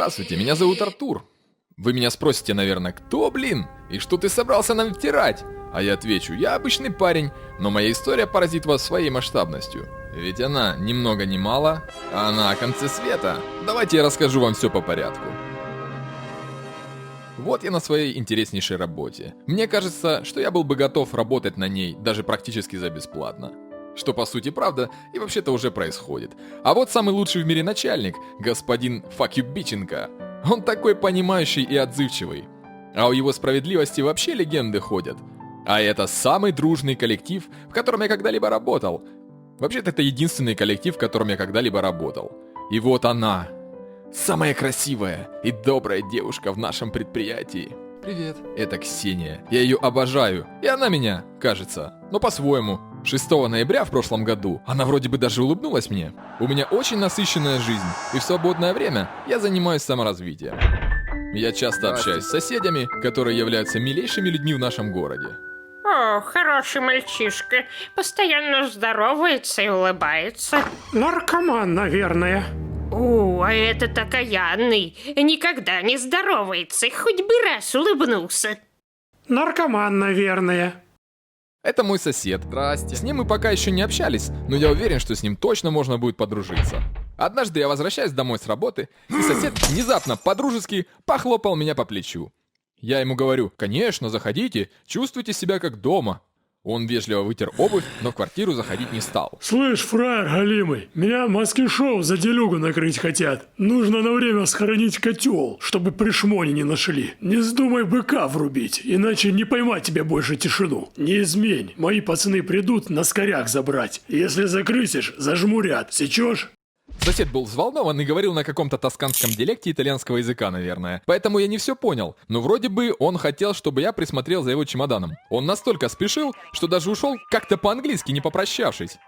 Здравствуйте, меня зовут Артур. Вы меня спросите, наверное, кто, блин? И что ты собрался нам втирать? А я отвечу, я обычный парень, но моя история поразит вас своей масштабностью. Ведь она ни много ни мало, а она о конце света. Давайте я расскажу вам все по порядку. Вот я на своей интереснейшей работе. Мне кажется, что я был бы готов работать на ней даже практически за бесплатно. Что по сути правда и вообще-то уже происходит. А вот самый лучший в мире начальник, господин Факюбиченко. Он такой понимающий и отзывчивый. А у его справедливости вообще легенды ходят. А это самый дружный коллектив, в котором я когда-либо работал. Вообще-то это единственный коллектив, в котором я когда-либо работал. И вот она. Самая красивая и добрая девушка в нашем предприятии. Привет. Это Ксения. Я ее обожаю. И она меня, кажется. Но по-своему. 6 ноября в прошлом году она вроде бы даже улыбнулась мне. У меня очень насыщенная жизнь. И в свободное время я занимаюсь саморазвитием. Я часто общаюсь с соседями, которые являются милейшими людьми в нашем городе. О, хороший мальчишка. Постоянно здоровается и улыбается. Наркоман, наверное. О, а этот окаянный. Никогда не здоровается, хоть бы раз улыбнулся. Наркоман, наверное. Это мой сосед. Здрасте. С ним мы пока еще не общались, но я уверен, что с ним точно можно будет подружиться. Однажды я возвращаюсь домой с работы, и сосед внезапно по-дружески похлопал меня по плечу. Я ему говорю, конечно, заходите, чувствуйте себя как дома. Он вежливо вытер обувь, но в квартиру заходить не стал. Слышь, фраер галимый, меня маски-шоу за делюгу накрыть хотят. Нужно на время схоронить котел, чтобы при шмоне не нашли. Не вздумай быка врубить, иначе не поймать тебе больше тишину. Не измень, мои пацаны придут на скоряк забрать. Если закрысишь, зажмурят, сечешь? Сосед был взволнован и говорил на каком-то тосканском диалекте итальянского языка, наверное. Поэтому я не все понял, но вроде бы он хотел, чтобы я присмотрел за его чемоданом. Он настолько спешил, что даже ушел как-то по-английски, не попрощавшись.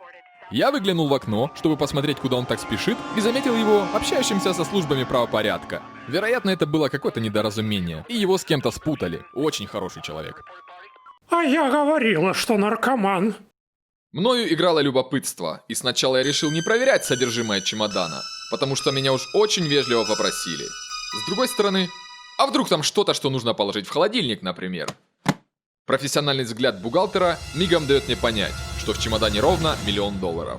Я выглянул в окно, чтобы посмотреть, куда он так спешит, и заметил его общающимся со службами правопорядка. Вероятно, это было какое-то недоразумение, и его с кем-то спутали. Очень хороший человек. А я говорила, что наркоман. Мною играло любопытство, и сначала я решил не проверять содержимое чемодана, потому что меня уж очень вежливо попросили. С другой стороны, а вдруг там что-то, что нужно положить в холодильник, например? Профессиональный взгляд бухгалтера мигом дает мне понять, что в чемодане ровно $1 000 000.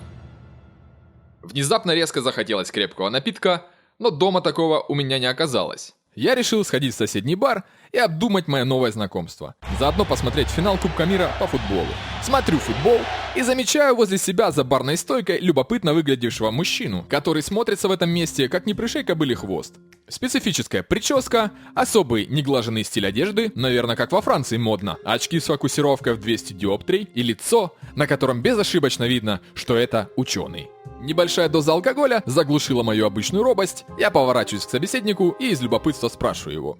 Внезапно резко захотелось крепкого напитка, но дома такого у меня не оказалось. Я решил сходить в соседний бар и обдумать мое новое знакомство. Заодно посмотреть финал Кубка мира по футболу. Смотрю футбол и замечаю возле себя за барной стойкой любопытно выглядевшего мужчину, который смотрится в этом месте как не пришей кобыли хвост. Специфическая прическа, особый неглаженный стиль одежды, наверное, как во Франции модно, очки с фокусировкой в 200 диоптрий и лицо, на котором безошибочно видно, что это ученый. Небольшая доза алкоголя заглушила мою обычную робость. Я поворачиваюсь к собеседнику и из любопытства спрашиваю его.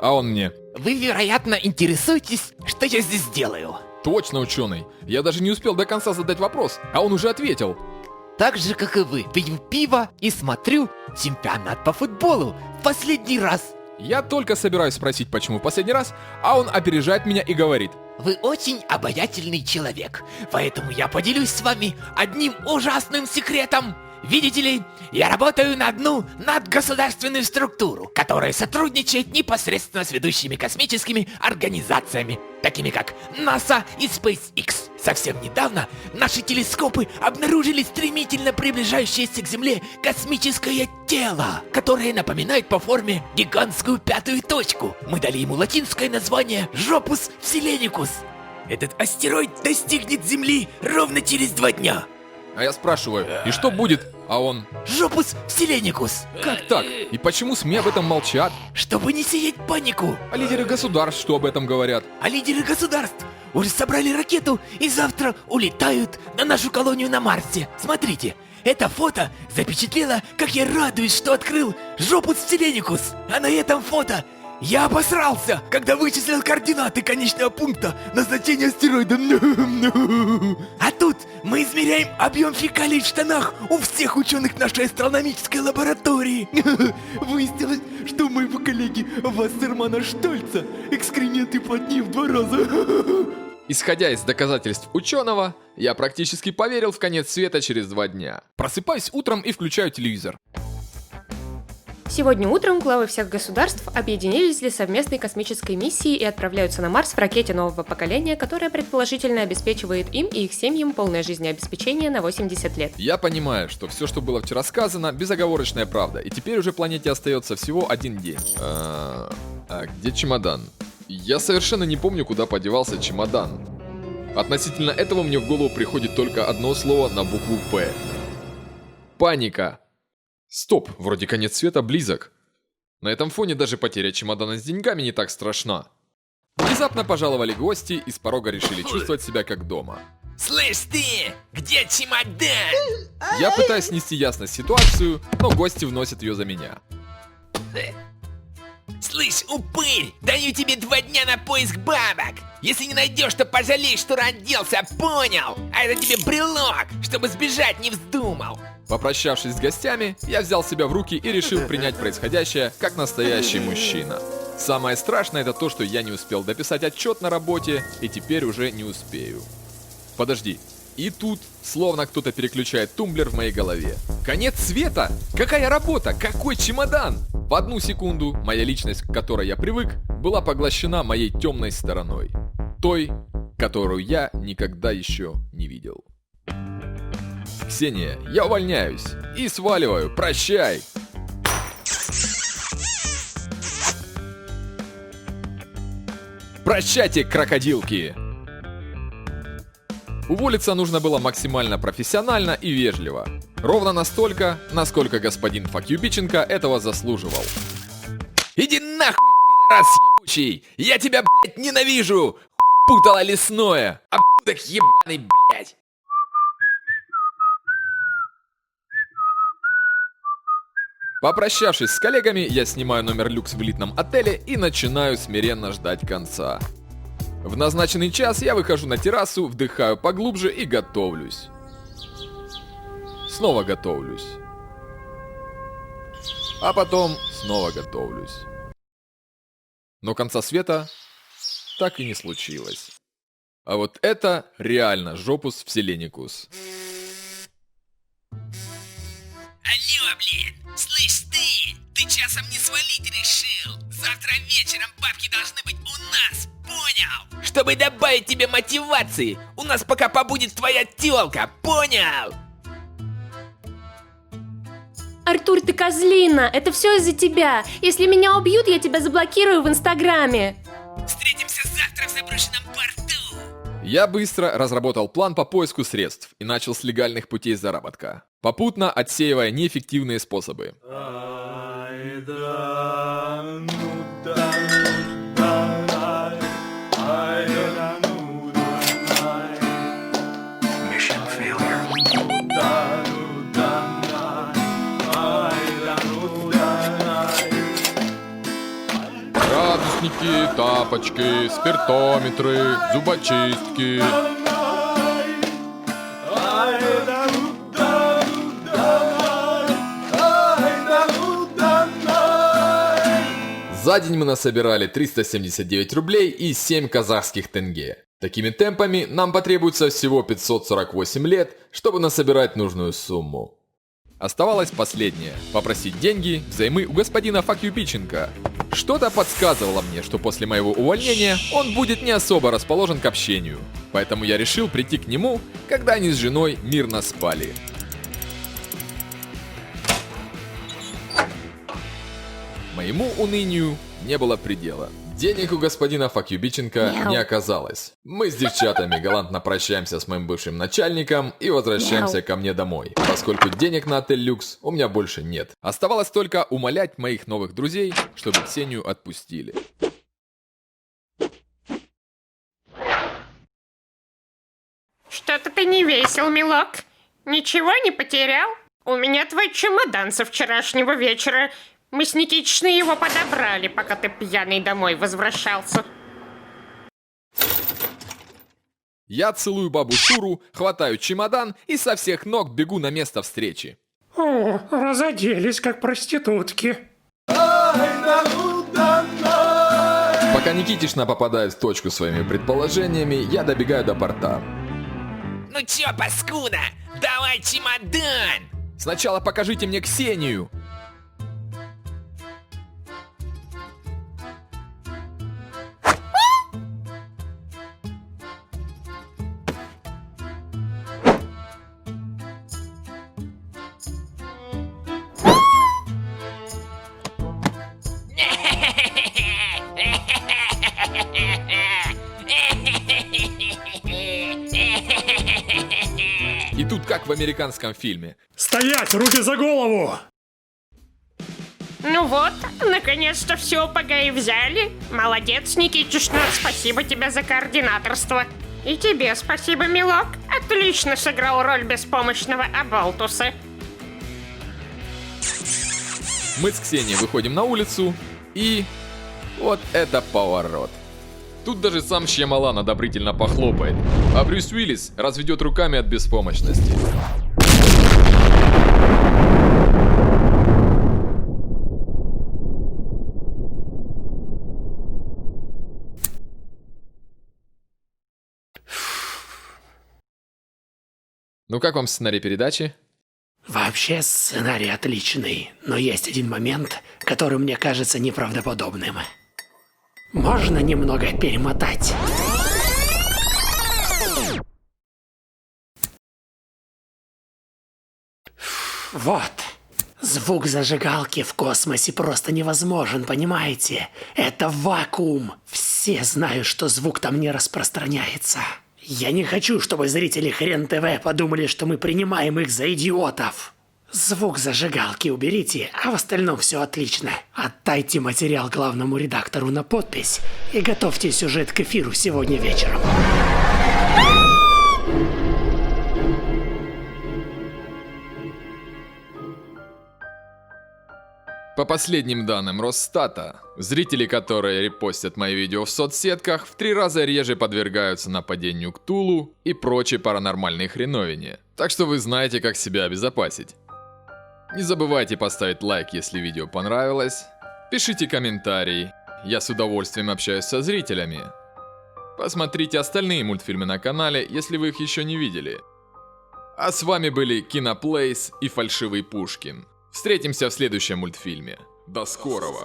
А он мне. Вы, вероятно, интересуетесь, что я здесь делаю. Точно, ученый. Я даже не успел до конца задать вопрос, а он уже ответил. Так же, как и вы, пью пиво и смотрю чемпионат по футболу в последний раз. Я только собираюсь спросить, почему в последний раз, а он опережает меня и говорит. Вы очень обаятельный человек, поэтому я поделюсь с вами одним ужасным секретом. Видите ли, я работаю на одну надгосударственную структуру, которая сотрудничает непосредственно с ведущими космическими организациями, такими как НАСА и SpaceX. Совсем недавно наши телескопы обнаружили стремительно приближающееся к Земле космическое тело, которое напоминает по форме гигантскую пятую точку. Мы дали ему латинское название Жопус Вселеникус. Этот астероид достигнет Земли ровно через 2 дня. А я спрашиваю, и что будет? А он... Жопус Вселеникус. Как так? И почему СМИ об этом молчат? Чтобы не сеять панику. А лидеры государств что об этом говорят? А лидеры государств уже собрали ракету и завтра улетают на нашу колонию на Марсе. Смотрите, это фото запечатлело, как я радуюсь, что открыл Жопус Вселеникус. А на этом фото я обосрался, когда вычислил координаты конечного пункта назначения астероида. А тут мы измеряем объем фекалий в штанах у всех ученых нашей астрономической лаборатории. Выяснилось, что у моего коллеги Вассермана Штольца экскременты плотнее в 2 раза. Исходя из доказательств ученого, я практически поверил в конец света через 2 дня. Просыпаюсь утром и включаю телевизор. Сегодня утром главы всех государств объединились для совместной космической миссии и отправляются на Марс в ракете нового поколения, которая предположительно обеспечивает им и их семьям полное жизнеобеспечение на 80 лет. Я понимаю, что все, что было вчера сказано, безоговорочная правда, и теперь уже планете остается всего 1 день. А где чемодан? Я совершенно не помню, куда подевался чемодан. Относительно этого мне в голову приходит только одно слово на букву «П». Паника. Стоп, вроде конец света близок. На этом фоне даже потеря чемодана с деньгами не так страшна. Внезапно пожаловали гости и с порога решили чувствовать себя как дома. Слышь ты, где чемодан? Я пытаюсь нести ясность в ситуацию, но гости вносят ее за меня. Слышь, упырь, даю тебе 2 дня на поиск бабок. Если не найдешь, то пожалеешь, что родился, понял? А это тебе брелок, чтобы сбежать не вздумал. Попрощавшись с гостями, я взял себя в руки и решил принять происходящее как настоящий мужчина. Самое страшное это то, что я не успел дописать отчет на работе и теперь уже не успею. Подожди. И тут, словно кто-то переключает тумблер в моей голове. Конец света? Какая работа? Какой чемодан? В 1 секунду моя личность, к которой я привык, была поглощена моей темной стороной. Той, которую я никогда еще не видел. Ксения, я увольняюсь и сваливаю, прощай! Прощайте, крокодилки! Уволиться нужно было максимально профессионально и вежливо. Ровно настолько, насколько господин Факьюбиченко этого заслуживал. Иди нахуй, пидорас ебучий! Я тебя, блядь, ненавижу! Хуй путало лесное! Обудок ебаный, блядь! Попрощавшись с коллегами, я снимаю номер люкс в элитном отеле и начинаю смиренно ждать конца. В назначенный час я выхожу на террасу, вдыхаю поглубже и готовлюсь. Снова готовлюсь. А потом снова готовлюсь. Но конца света так и не случилось. А вот это реально жопус вселеникус. Алло, блин! Слышь ты часом не свалить решил? Завтра вечером бабки должны быть у нас, понял? Чтобы добавить тебе мотивации, у нас пока побудет твоя тёлка, понял? Артур, ты козлина! Это все из-за тебя! Если меня убьют, я тебя заблокирую в Инстаграме! Встретимся завтра в заброшенном порту! Я быстро разработал план по поиску средств и начал с легальных путей заработка, попутно отсеивая неэффективные способы. Градусники, тапочки, спиртометры, зубочистки. За день мы насобирали 379 рублей и 7 казахских тенге. Такими темпами нам потребуется всего 548 лет, чтобы насобирать нужную сумму. Оставалось последнее – попросить деньги взаймы у господина Факьюбиченко. Что-то подсказывало мне, что после моего увольнения он будет не особо расположен к общению. Поэтому я решил прийти к нему, когда они с женой мирно спали. Моему унынию не было предела. Денег у господина Факьюбиченко не оказалось. Мы с девчатами галантно прощаемся с моим бывшим начальником и возвращаемся ко мне домой, поскольку денег на отель люкс у меня больше нет. Оставалось только умолять моих новых друзей, чтобы Ксению отпустили. Что-то ты не весел, милок. Ничего не потерял? У меня твой чемодан со вчерашнего вечера. Мы с Никитичной его подобрали, пока ты пьяный домой возвращался. Я целую бабу Шуру, хватаю чемодан и со всех ног бегу на место встречи. О, разоделись как проститутки. По Пока Никитишна попадает в точку своими предположениями, я добегаю до порта. Ну чё, паскуда, давай чемодан! Сначала покажите мне Ксению. И тут как в американском фильме. Стоять! Руки за голову! Ну вот, наконец-то все упыгаи взяли. Молодец, Никитишна, спасибо тебе за координаторство. И тебе спасибо, милок. Отлично сыграл роль беспомощного оболтуса. Мы с Ксенией выходим на улицу, и вот это поворот. Тут даже сам Шьямалан одобрительно похлопает, а Брюс Уиллис разведет руками от беспомощности. Ну как вам сценарий передачи? Вообще сценарий отличный, но есть один момент, который мне кажется неправдоподобным. Можно немного перемотать? Вот. Звук зажигалки в космосе просто невозможен, понимаете? Это вакуум. Все знают, что звук там не распространяется. Я не хочу, чтобы зрители Хрен ТВ подумали, что мы принимаем их за идиотов. Звук зажигалки уберите, а в остальном все отлично. Отдайте материал главному редактору на подпись и готовьте сюжет к эфиру сегодня вечером. По последним данным Росстата, зрители, которые репостят мои видео в соцсетках, в 3 раза реже подвергаются нападению Ктулу и прочей паранормальной хреновине. Так что вы знаете, как себя обезопасить. Не забывайте поставить лайк, если видео понравилось. Пишите комментарий, я с удовольствием общаюсь со зрителями. Посмотрите остальные мультфильмы на канале, если вы их еще не видели. А с вами были Киноплейс и Фальшивый Пушкин. Встретимся в следующем мультфильме. До скорого!